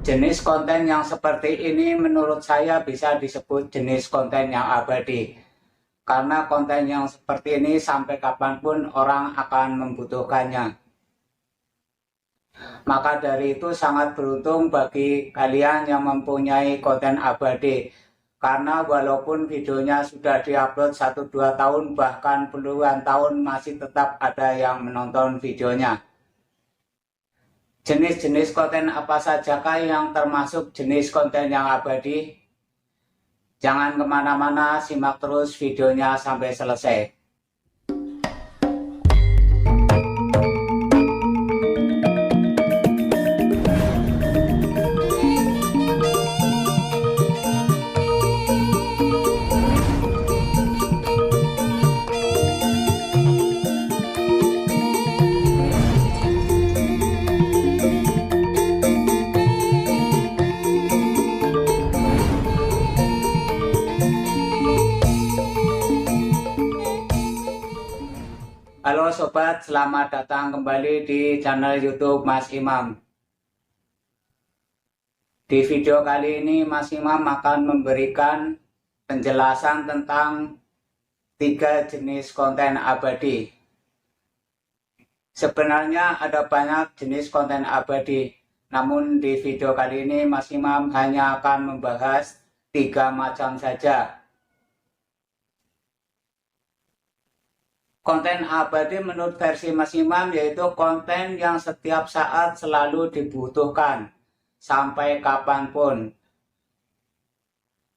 Jenis konten yang seperti ini menurut saya bisa disebut jenis konten yang abadi. Karena konten yang seperti ini sampai kapanpun orang akan membutuhkannya. Maka dari itu sangat beruntung bagi kalian yang mempunyai konten abadi. Karena walaupun videonya sudah diupload 1-2 tahun bahkan puluhan tahun masih tetap ada yang menonton videonya. Jenis-jenis konten apa sajakah yang termasuk jenis konten yang abadi? Jangan kemana-mana, simak terus videonya sampai selesai. Halo sobat, selamat datang kembali di channel YouTube Mas Imam. Di video kali ini Mas Imam akan memberikan penjelasan tentang 3 jenis konten abadi. Sebenarnya ada banyak jenis konten abadi, namun di video kali ini Mas Imam hanya akan membahas 3 macam saja. Konten abadi menurut versi Mas Imam yaitu konten yang setiap saat selalu dibutuhkan, sampai kapanpun.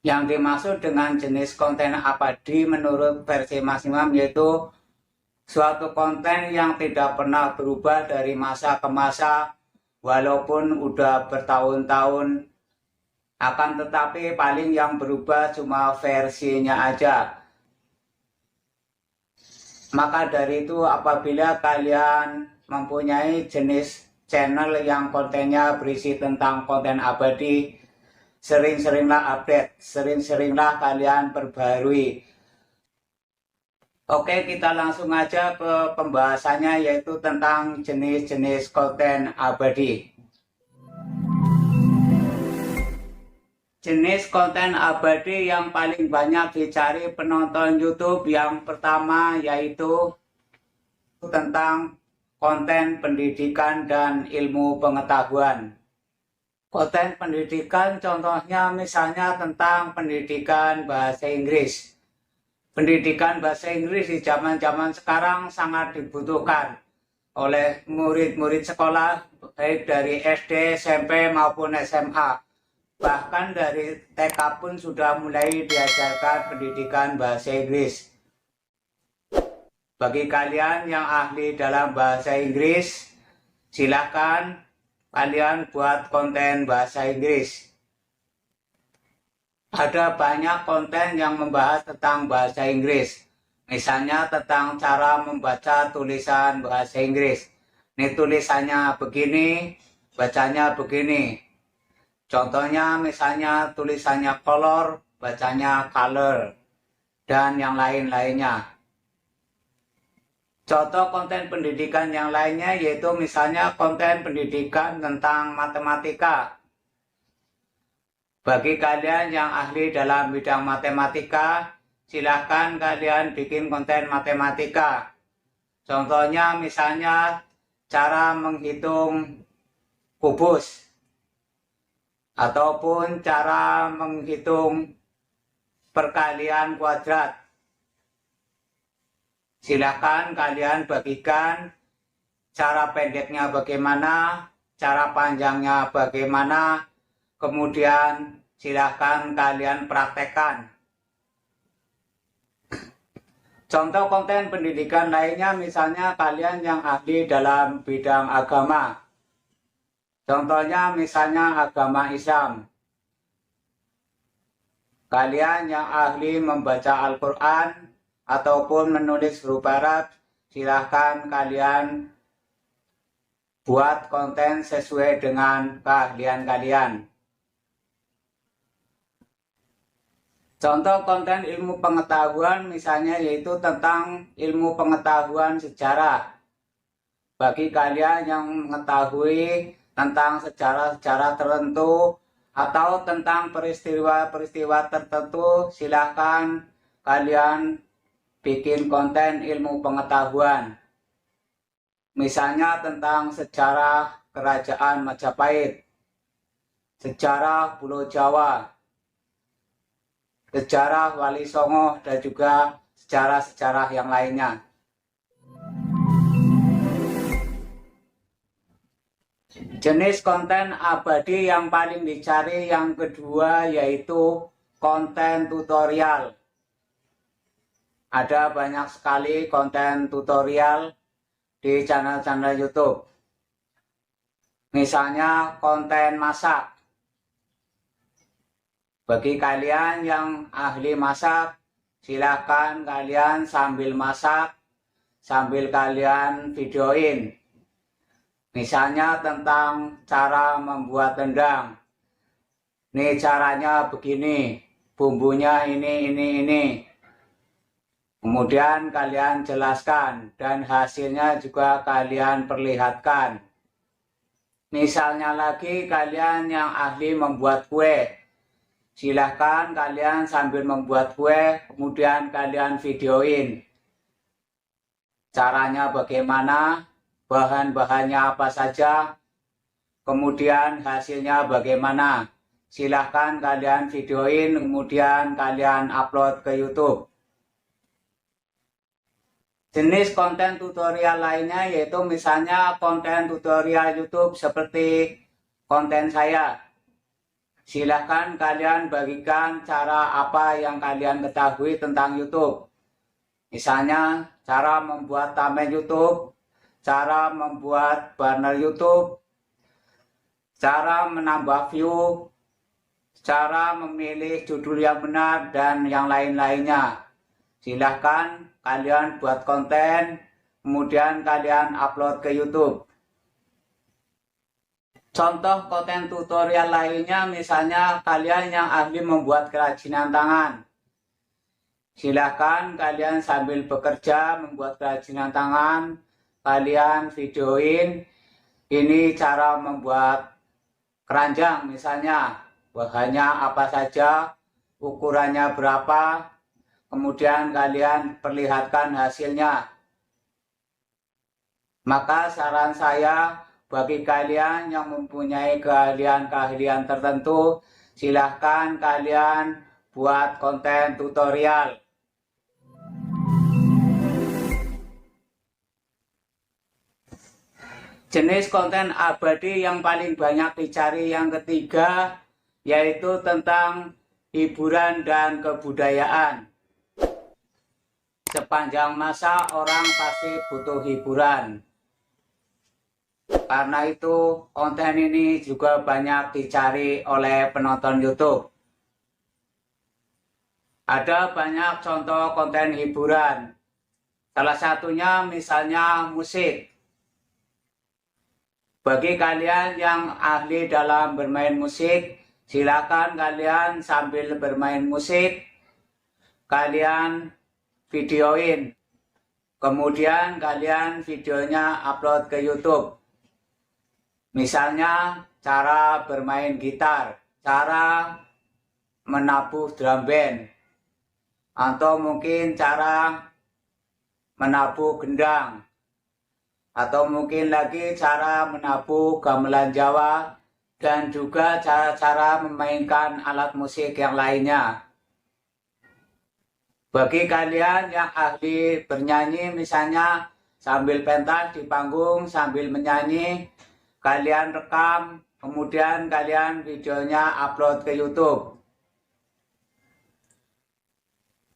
Yang dimaksud dengan jenis konten abadi menurut versi Mas Imam yaitu suatu konten yang tidak pernah berubah dari masa ke masa, walaupun udah bertahun-tahun, akan tetapi paling yang berubah cuma versinya aja. Maka dari itu apabila kalian mempunyai jenis channel yang kontennya berisi tentang konten abadi, sering-seringlah update, sering-seringlah kalian perbarui. Oke, kita langsung aja ke pembahasannya yaitu tentang jenis-jenis konten abadi. Jenis konten abadi yang paling banyak dicari penonton YouTube yang pertama yaitu tentang konten pendidikan dan ilmu pengetahuan. Konten pendidikan contohnya misalnya tentang pendidikan bahasa Inggris. Pendidikan bahasa Inggris di zaman-zaman sekarang sangat dibutuhkan oleh murid-murid sekolah baik dari SD, SMP maupun SMA. Bahkan dari TK pun sudah mulai diajarkan pendidikan bahasa Inggris. Bagi kalian yang ahli dalam bahasa Inggris, silakan kalian buat konten bahasa Inggris. Ada banyak konten yang membahas tentang bahasa Inggris. Misalnya tentang cara membaca tulisan bahasa Inggris. Ini tulisannya begini, bacanya begini. Contohnya misalnya tulisannya color, bacanya color, dan yang lain-lainnya. Contoh konten pendidikan yang lainnya yaitu misalnya konten pendidikan tentang matematika. Bagi kalian yang ahli dalam bidang matematika, silahkan kalian bikin konten matematika. Contohnya misalnya cara menghitung kubus, ataupun cara menghitung perkalian kuadrat. Silahkan kalian bagikan cara pendeknya bagaimana, cara panjangnya bagaimana, kemudian silahkan kalian praktekkan. Contoh konten pendidikan lainnya misalnya kalian yang ahli dalam bidang agama. Contohnya misalnya agama Islam. Kalian yang ahli membaca Al-Quran ataupun menulis huruf Arab, silahkan kalian buat konten sesuai dengan keahlian kalian. Contoh konten ilmu pengetahuan misalnya yaitu tentang ilmu pengetahuan sejarah. Bagi kalian yang mengetahui tentang sejarah-sejarah tertentu atau tentang peristiwa-peristiwa tertentu, silahkan kalian bikin konten ilmu pengetahuan. Misalnya tentang sejarah Kerajaan Majapahit, sejarah Pulau Jawa, sejarah Wali Songo, dan juga sejarah-sejarah yang lainnya. Jenis konten abadi yang paling dicari yang kedua yaitu konten tutorial. Ada banyak sekali konten tutorial di channel-channel YouTube. Misalnya konten masak. Bagi kalian yang ahli masak, silahkan kalian sambil masak, sambil kalian videoin. Misalnya tentang cara membuat rendang. Ini caranya begini, bumbunya ini. Kemudian kalian jelaskan dan hasilnya juga kalian perlihatkan. Misalnya lagi kalian yang ahli membuat kue. Silahkan kalian sambil membuat kue, kemudian kalian videoin. Caranya bagaimana? Bahan-bahannya apa saja, kemudian hasilnya bagaimana. Silahkan kalian videoin, kemudian kalian upload ke YouTube. Jenis konten tutorial lainnya yaitu misalnya konten tutorial YouTube seperti konten saya. Silahkan kalian bagikan cara apa yang kalian ketahui tentang YouTube. Misalnya cara membuat thumbnail YouTube, cara membuat banner YouTube, cara menambah view, cara memilih judul yang benar, dan yang lain-lainnya. Silahkan kalian buat konten, kemudian kalian upload ke YouTube. Contoh konten tutorial lainnya misalnya kalian yang ahli membuat kerajinan tangan. Silahkan kalian sambil bekerja membuat kerajinan tangan, kalian videoin ini cara membuat keranjang misalnya, bahannya apa saja, ukurannya berapa, kemudian kalian perlihatkan hasilnya. Maka saran saya bagi kalian yang mempunyai keahlian-keahlian tertentu, silahkan kalian buat konten tutorial. Jenis konten abadi yang paling banyak dicari yang ketiga yaitu tentang hiburan dan kebudayaan. Sepanjang masa orang pasti butuh hiburan. Karena itu konten ini juga banyak dicari oleh penonton YouTube. Ada banyak contoh konten hiburan. Salah satunya misalnya musik. Bagi kalian yang ahli dalam bermain musik, silakan kalian sambil bermain musik, kalian videoin. Kemudian kalian videonya upload ke YouTube. Misalnya cara bermain gitar, cara menabuh drum band, atau mungkin cara menabuh gendang, atau mungkin lagi cara menabuh gamelan Jawa, dan juga cara-cara memainkan alat musik yang lainnya. Bagi kalian yang ahli bernyanyi misalnya sambil pentas di panggung sambil menyanyi, kalian rekam, kemudian kalian videonya upload ke YouTube.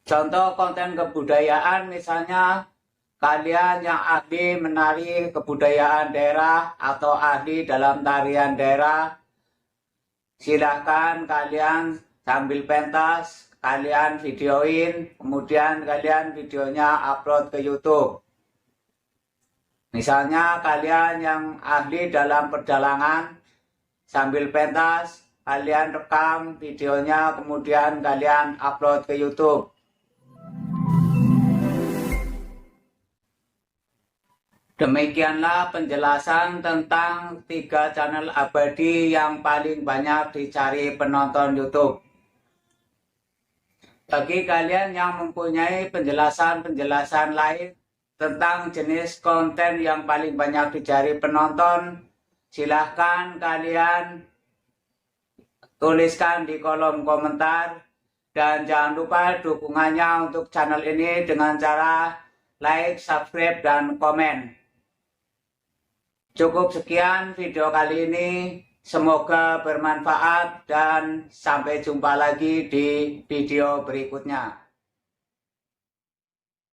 Contoh konten kebudayaan misalnya kalian yang ahli menari kebudayaan daerah atau ahli dalam tarian daerah, silahkan kalian sambil pentas, kalian videoin, kemudian kalian videonya upload ke YouTube. Misalnya kalian yang ahli dalam perjalanan, sambil pentas, kalian rekam videonya, kemudian kalian upload ke YouTube. Demikianlah penjelasan tentang 3 channel abadi yang paling banyak dicari penonton YouTube. Bagi kalian yang mempunyai penjelasan-penjelasan lain tentang jenis konten yang paling banyak dicari penonton, silahkan kalian tuliskan di kolom komentar. Dan jangan lupa dukungannya untuk channel ini dengan cara like, subscribe, dan komen. Cukup sekian video kali ini. Semoga bermanfaat dan sampai jumpa lagi di video berikutnya.